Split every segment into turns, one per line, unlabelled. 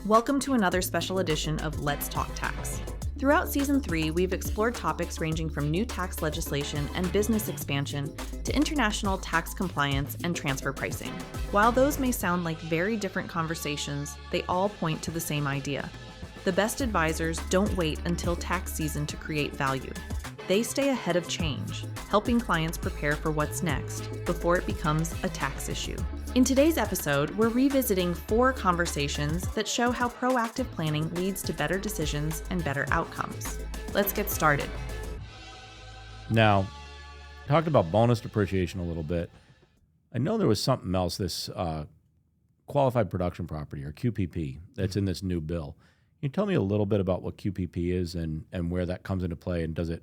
Welcome to another special edition of Let's Talk Tax. Throughout Season 3, we've explored topics ranging from new tax legislation and business expansion to international tax compliance and transfer pricing. While those may sound like very different conversations, they all point to the same idea. The best advisors don't wait until tax season to create value. They stay ahead of change, helping clients prepare for what's next before it becomes a tax issue. In today's episode, we're revisiting 4 conversations that show how proactive planning leads to better decisions and better outcomes. Let's get started.
Now, talked about bonus depreciation a little bit. I know there was something else, this qualified production property, or QPP, that's in this new bill. Can you tell me a little bit about what QPP is and where that comes into play, and does it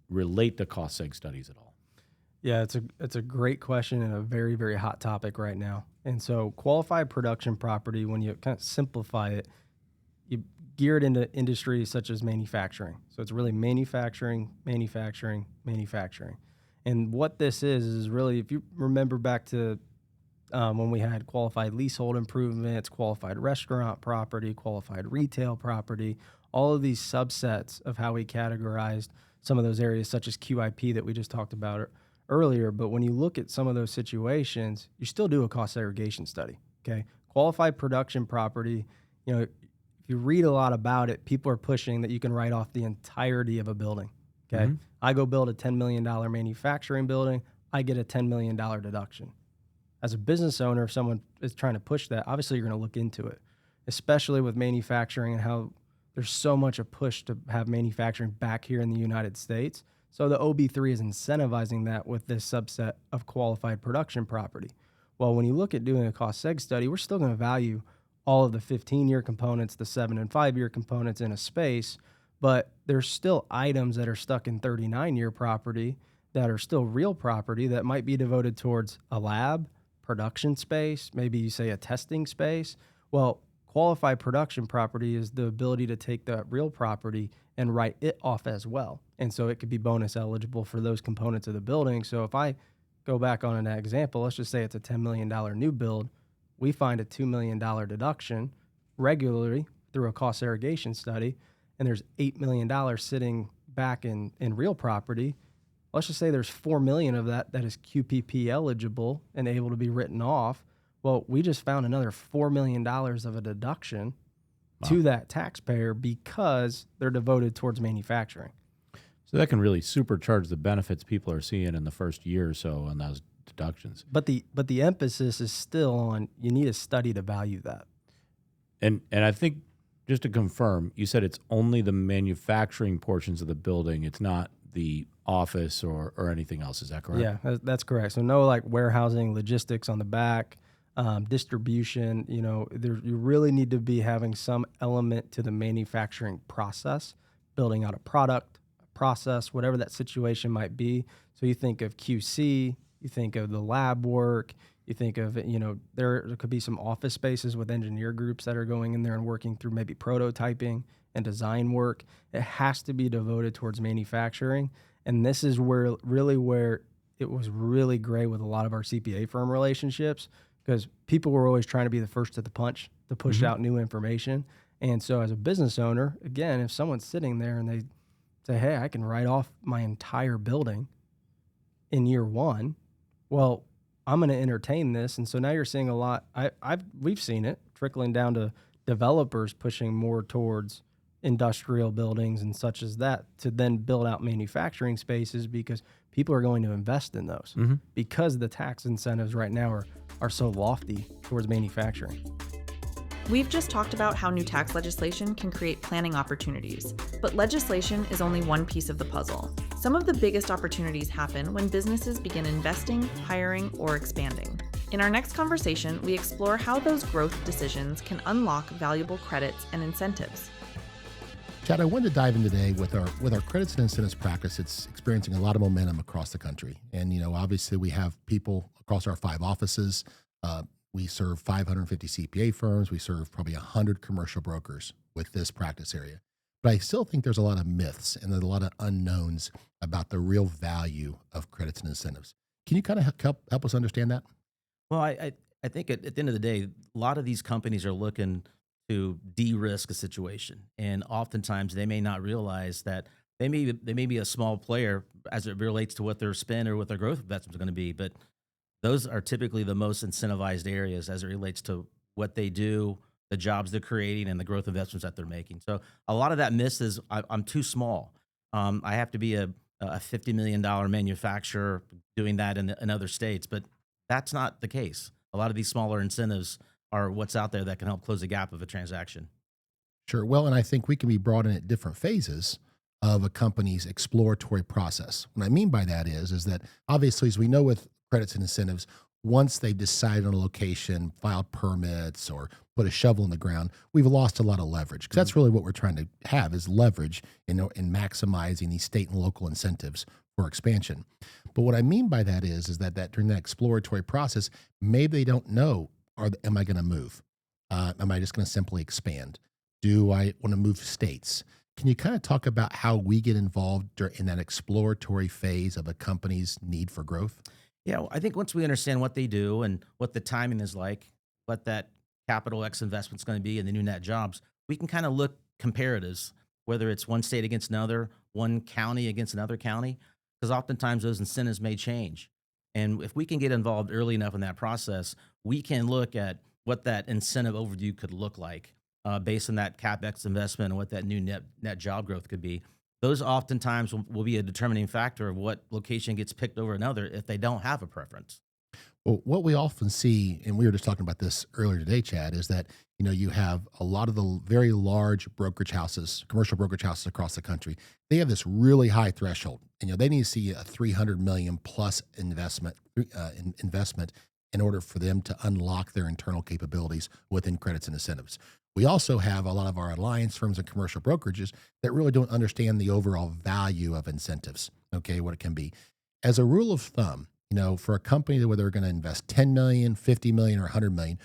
relate to cost seg studies at all?
Yeah, it's a great question and a very, very hot topic right now. And so qualified production property, when you kind of simplify it, you gear it into industries such as manufacturing. So it's really manufacturing. And what this is really, if you remember back to when we had qualified leasehold improvements, qualified restaurant property, qualified retail property, all of these subsets of how we categorized some of those areas such as QIP that we just talked about earlier. But when you look at some of those situations, you still do a cost segregation study, okay? Qualified production property, if you read a lot about it, people are pushing that you can write off the entirety of a building, okay? Mm-hmm. I go build a $10 million manufacturing building, I get a $10 million deduction. As a business owner, if someone is trying to push that, obviously you're going to look into it, especially with manufacturing and how there's so much a push to have manufacturing back here in the United States. So the OB3 is incentivizing that with this subset of qualified production property. Well, when you look at doing a cost seg study, we're still going to value all of the 15-year components, the 7 and 5-year components in a space, but there's still items that are stuck in 39-year property that are still real property that might be devoted towards a lab, production space, maybe you say a testing space. Well, qualified production property is the ability to take that real property and write it off as well. And so it could be bonus eligible for those components of the building. So if I go back on an example, let's just say it's a $10 million new build, we find a $2 million deduction regularly through a cost segregation study, and there's $8 million sitting back in real property. Let's just say there's $4 million of that is QPP eligible and able to be written off. Well, we just found another $4 million of a deduction to that taxpayer because they're devoted towards manufacturing.
So that can really supercharge the benefits people are seeing in the first year or so on those deductions.
But the emphasis is still on you need a study to value that.
And I think, just to confirm, you said it's only the manufacturing portions of the building. It's not the office or anything else. Is that correct?
Yeah, that's correct. So no like warehousing, logistics on the back, distribution. You really need to be having some element to the manufacturing process, building out a product, a process, whatever that situation might be. So you think of QC, you think of the lab work, you think of, there could be some office spaces with engineer groups that are going in there and working through maybe prototyping and design work. It has to be devoted towards manufacturing. And this is where it was really great with a lot of our CPA firm relationships, because people were always trying to be the first to the punch to push out new information. And so as a business owner, again, if someone's sitting there and they say, hey, I can write off my entire building in year 1, well, I'm going to entertain this. And so now you're seeing a lot. We've seen it trickling down to developers pushing more towards industrial buildings and such as that to then build out manufacturing spaces, because people are going to invest in those because the tax incentives right now are so lofty towards manufacturing.
We've just talked about how new tax legislation can create planning opportunities, but legislation is only one piece of the puzzle. Some of the biggest opportunities happen when businesses begin investing, hiring, or expanding. In our next conversation, we explore how those growth decisions can unlock valuable credits and incentives.
Chad, I wanted to dive in today with our credits and incentives practice. It's experiencing a lot of momentum across the country. And, obviously we have people across our 5 offices. We serve 550 CPA firms. We serve probably 100 commercial brokers with this practice area. But I still think there's a lot of myths and there's a lot of unknowns about the real value of credits and incentives. Can you kind of help us understand that?
Well, I think at the end of the day, a lot of these companies are looking to de-risk a situation. And oftentimes they may not realize that they may be a small player as it relates to what their spend or what their growth investments are going to be, but those are typically the most incentivized areas as it relates to what they do, the jobs they're creating, and the growth investments that they're making. So a lot of that miss is I'm too small. I have to be a $50 million manufacturer doing that in other states, but that's not the case. A lot of these smaller incentives are what's out there that can help close the gap of a transaction.
Sure. Well, and I think we can be brought in at different phases of a company's exploratory process. What I mean by that is that obviously, as we know with credits and incentives, once they've decided on a location, filed permits, or put a shovel in the ground, we've lost a lot of leverage. Because that's really what we're trying to have is leverage in maximizing these state and local incentives for expansion. But what I mean by that is that during that exploratory process, maybe they don't know, am I going to move? Am I just going to simply expand? Do I want to move states? Can you kind of talk about how we get involved in that exploratory phase of a company's need for growth?
Yeah, well, I think once we understand what they do and what the timing is like, what that capital X investment is going to be and the new net jobs, we can kind of look comparatives, whether it's one state against another, one county against another county, because oftentimes those incentives may change. And if we can get involved early enough in that process, we can look at what that incentive overview could look like based on that CapEx investment and what that new net job growth could be. Those oftentimes will be a determining factor of what location gets picked over another if they don't have a preference.
Well, what we often see, and we were just talking about this earlier today, Chad, is that you have a lot of the very large brokerage houses, commercial brokerage houses across the country. They have this really high threshold, and they need to see a $300 million plus investment in order for them to unlock their internal capabilities within credits and incentives. We also have a lot of our alliance firms and commercial brokerages that really don't understand the overall value of incentives, okay, what it can be. As a rule of thumb, for a company where they're going to invest 10 million, 50 million, or 100 million,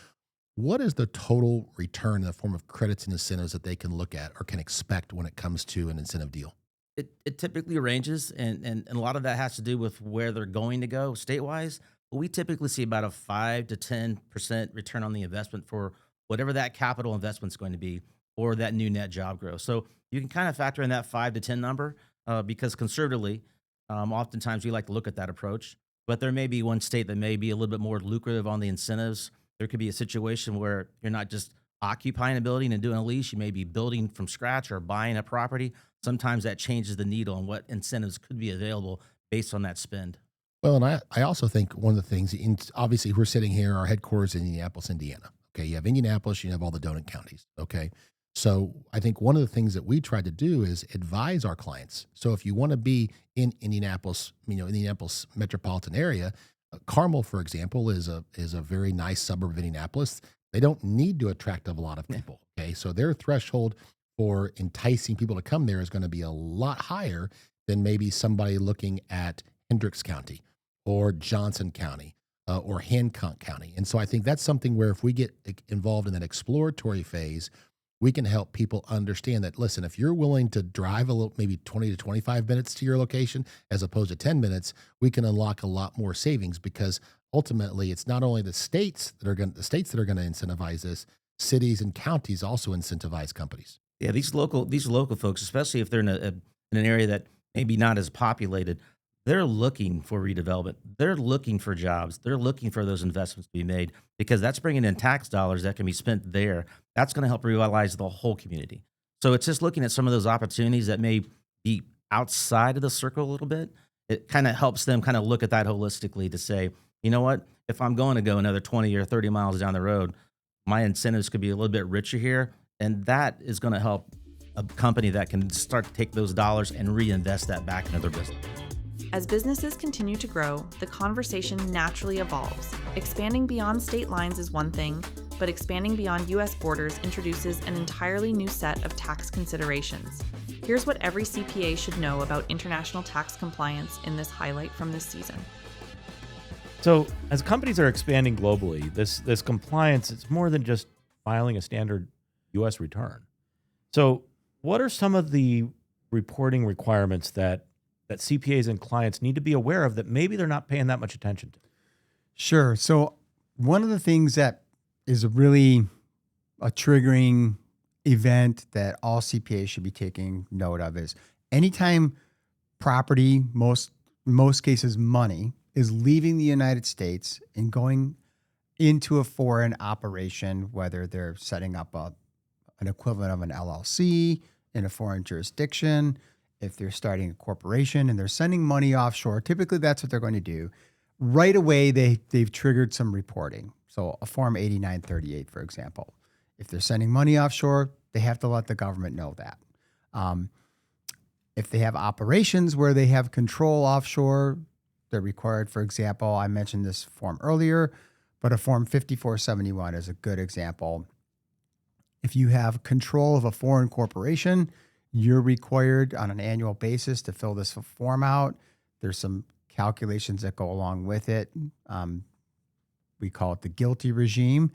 what is the total return in the form of credits and incentives that they can look at or can expect when it comes to an incentive deal?
It typically ranges, and a lot of that has to do with where they're going to go state-wise. But we typically see about a 5 to 10% return on the investment for whatever that capital investment is going to be or that new net job growth. So you can kind of factor in that 5 to 10 number because conservatively, oftentimes we like to look at that approach. But there may be one state that may be a little bit more lucrative on the incentives. There could be a situation where you're not just occupying a building and doing a lease. You may be building from scratch or buying a property. Sometimes that changes the needle on what incentives could be available based on that spend.
Well, and I also think one of the things, obviously we're sitting here, our headquarters in Indianapolis, Indiana. Okay, you have Indianapolis, you have all the donut counties. Okay, so I think one of the things that we try to do is advise our clients. So if you want to be in Indianapolis, Indianapolis metropolitan area, Carmel, for example, is a very nice suburb of Indianapolis. They don't need to attract a lot of people. Okay, so their threshold for enticing people to come there is going to be a lot higher than maybe somebody looking at Hendricks County or Johnson County. Or Hancock County. And so I think that's something where if we get involved in that exploratory phase, we can help people understand that, listen, if you're willing to drive a little, maybe 20 to 25 minutes to your location as opposed to 10 minutes, we can unlock a lot more savings because ultimately it's not only the states that are going to incentivize this, cities and counties also incentivize companies.
Yeah, these local folks, especially if they're in an area that maybe not as populated, they're looking for redevelopment. They're looking for jobs. They're looking for those investments to be made because that's bringing in tax dollars that can be spent there. That's going to help revitalize the whole community. So it's just looking at some of those opportunities that may be outside of the circle a little bit. It kind of helps them kind of look at that holistically to say, you know what, if I'm going to go another 20 or 30 miles down the road, my incentives could be a little bit richer here. And that is going to help a company that can start to take those dollars and reinvest that back into their business.
As businesses continue to grow, the conversation naturally evolves. Expanding beyond state lines is one thing, but expanding beyond U.S. borders introduces an entirely new set of tax considerations. Here's what every CPA should know about international tax compliance in this highlight from this season.
So as companies are expanding globally, this compliance, it's more than just filing a standard U.S. return. So what are some of the reporting requirements that CPAs and clients need to be aware of that maybe they're not paying that much attention to?
Sure. So one of the things that is really a triggering event that all CPAs should be taking note of is anytime property, most cases money, is leaving the United States and going into a foreign operation, whether they're setting up an equivalent of an LLC in a foreign jurisdiction, if they're starting a corporation and they're sending money offshore, typically that's what they're going to do. Right away, they've triggered some reporting. So a Form 8938, for example. If they're sending money offshore, they have to let the government know that. If they have operations where they have control offshore, they're required, for example, I mentioned this form earlier, but a Form 5471 is a good example. If you have control of a foreign corporation, you're required on an annual basis to fill this form out. There's some calculations that go along with it. We call it the guilty regime,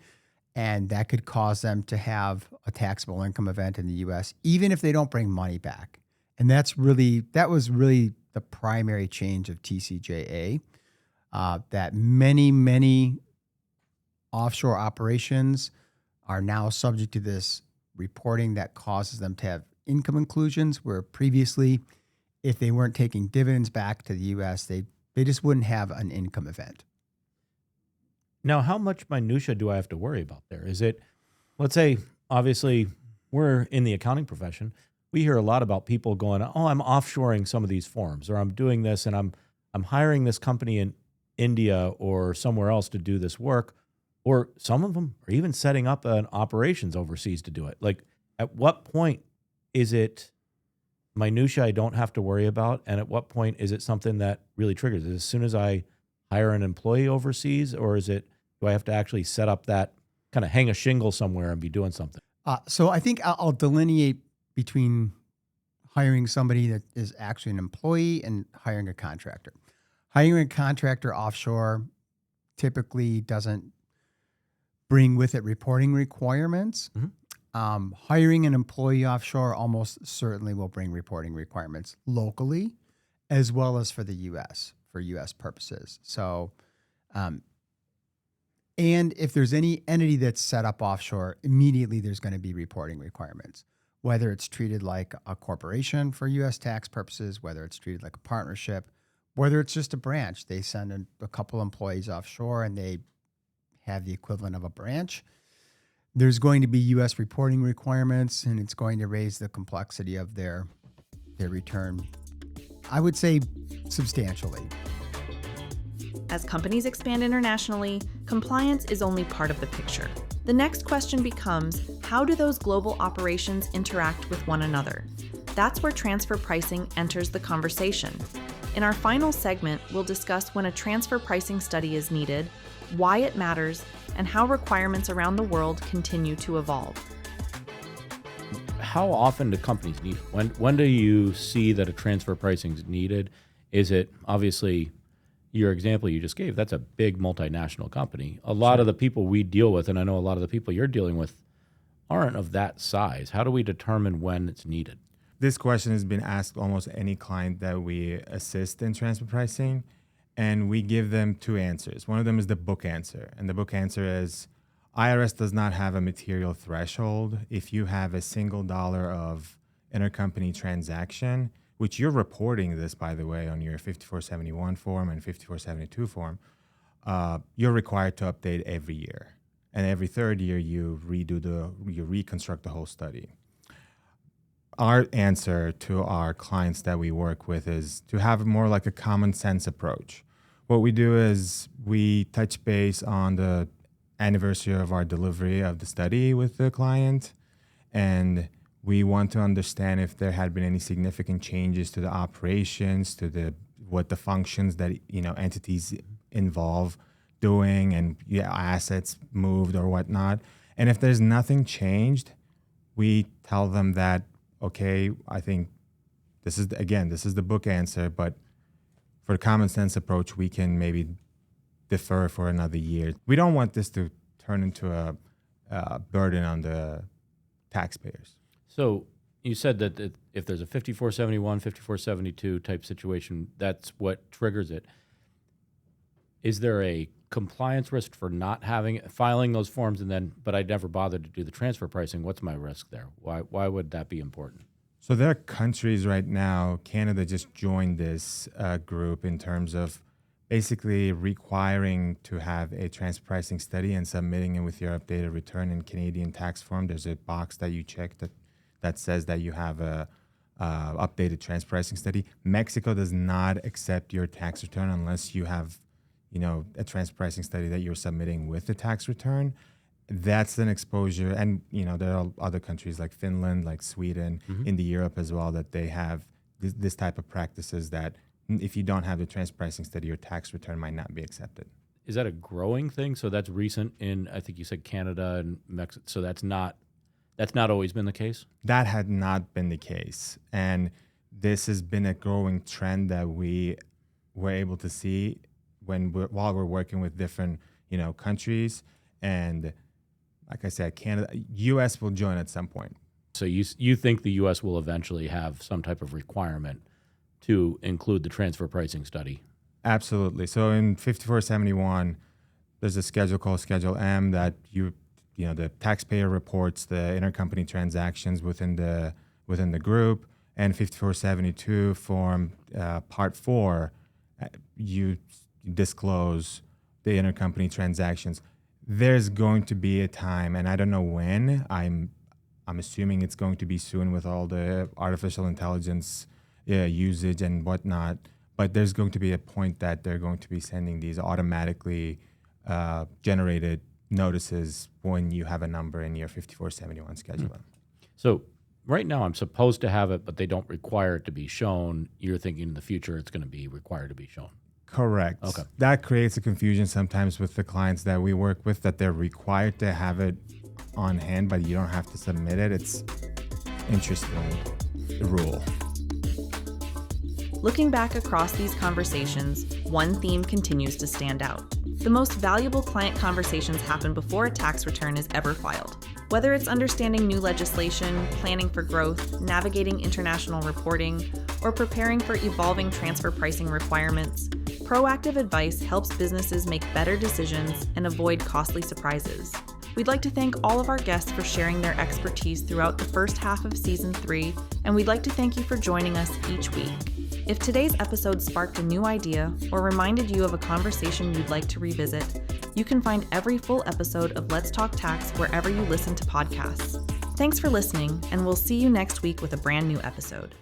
and that could cause them to have a taxable income event in the U.S., even if they don't bring money back. And that was really the primary change of TCJA, that many offshore operations are now subject to this reporting that causes them to have income inclusions, where previously, if they weren't taking dividends back to the U.S., they just wouldn't have an income event.
Now, how much minutia do I have to worry about there? Is it, let's say, obviously, we're in the accounting profession. We hear a lot about people going, oh, I'm offshoring some of these forms, or I'm doing this, and I'm hiring this company in India or somewhere else to do this work, or some of them are even setting up an operations overseas to do it. Like, at what point is it minutia I don't have to worry about, and at what point is it something that really triggers it? As soon as I hire an employee overseas, or do I have to actually set up that, kind of hang a shingle somewhere and be doing something?
So I think I'll delineate between hiring somebody that is actually an employee and hiring a contractor. Hiring a contractor offshore typically doesn't bring with it reporting requirements.
Mm-hmm.
Hiring an employee offshore almost certainly will bring reporting requirements locally, as well as for the U.S., for U.S. purposes. So, and if there's any entity that's set up offshore, immediately there's going to be reporting requirements, whether it's treated like a corporation for U.S. tax purposes, whether it's treated like a partnership, whether it's just a branch. They send a couple employees offshore and they have the equivalent of a branch. There's going to be U.S. reporting requirements, and it's going to raise the complexity of their return, I would say, substantially.
As companies expand internationally, compliance is only part of the picture. The next question becomes, how do those global operations interact with one another? That's where transfer pricing enters the conversation. In our final segment, we'll discuss when a transfer pricing study is needed, why it matters, and how requirements around the world continue to evolve.
How often do companies need it? When do you see that a transfer pricing is needed? Is it, obviously, your example you just gave, that's a big multinational company. A lot of the people we deal with, and I know a lot of the people you're dealing with, aren't of that size. How do we determine when it's needed?
This question has been asked almost any client that we assist in transfer pricing, and we give them two answers. One of them is the book answer, and the book answer is IRS does not have a material threshold. If you have a single dollar of intercompany transaction, which you're reporting this, by the way, on your 5471 form and 5472 form, you're required to update every year. And every third year, you reconstruct the whole study. Our answer to our clients that we work with is to have more like a common sense approach. What we do is we touch base on the anniversary of our delivery of the study with the client, and we want to understand if there had been any significant changes to the operations, to what the functions that entities involve doing, and assets moved or whatnot. And if there's nothing changed, we tell them that, okay, I think this is the book answer, but for the common sense approach, we can maybe defer for another year. We don't want this to turn into a burden on the taxpayers.
So you said that if there's a 5471, 5472 type situation, that's what triggers it. is there a compliance risk for not filing those forms but I never bothered to do the transfer pricing? What's my risk there? Why would that be important?
So there are countries right now, Canada just joined this group in terms of basically requiring to have a transfer pricing study and submitting it with your updated return in Canadian tax form. There's a box that you check that says that you have a updated transfer pricing study. Mexico does not accept your tax return unless you have, a transfer pricing study that you're submitting with the tax return. That's an exposure. And, there are other countries like Finland, like Sweden, in the Europe as well, that they have this type of practices that if you don't have the transfer pricing study, your tax return might not be accepted.
Is that a growing thing? So that's recent in, I think you said Canada and Mexico. So that's not always been the case? That
had not been the case. And this has been a growing trend that we were able to see while we're working with different, countries. And like I said, U.S. will join at some point.
So you think the U.S. will eventually have some type of requirement to include the transfer pricing study?
Absolutely. So in 5471, there's a schedule called Schedule M that the taxpayer reports the intercompany transactions within the group, and 5472 form Part 4, you disclose the intercompany transactions. There's going to be a time, and I don't know when. I'm assuming it's going to be soon with all the artificial intelligence usage and whatnot. But there's going to be a point that they're going to be sending these automatically generated notices when you have a number in your 5471 schedule.
So right now I'm supposed to have it, but they don't require it to be shown. You're thinking in the future it's going to be required to be shown.
Correct.
Okay.
That creates a confusion sometimes with the clients that we work with, that they're required to have it on hand, but you don't have to submit it. It's interesting rule.
Looking back across these conversations, one theme continues to stand out. The most valuable client conversations happen before a tax return is ever filed. Whether it's understanding new legislation, planning for growth, navigating international reporting, or preparing for evolving transfer pricing requirements, proactive advice helps businesses make better decisions and avoid costly surprises. We'd like to thank all of our guests for sharing their expertise throughout the first half of Season 3, and we'd like to thank you for joining us each week. If today's episode sparked a new idea or reminded you of a conversation you'd like to revisit, you can find every full episode of Let's Talk Tax wherever you listen to podcasts. Thanks for listening, and we'll see you next week with a brand new episode.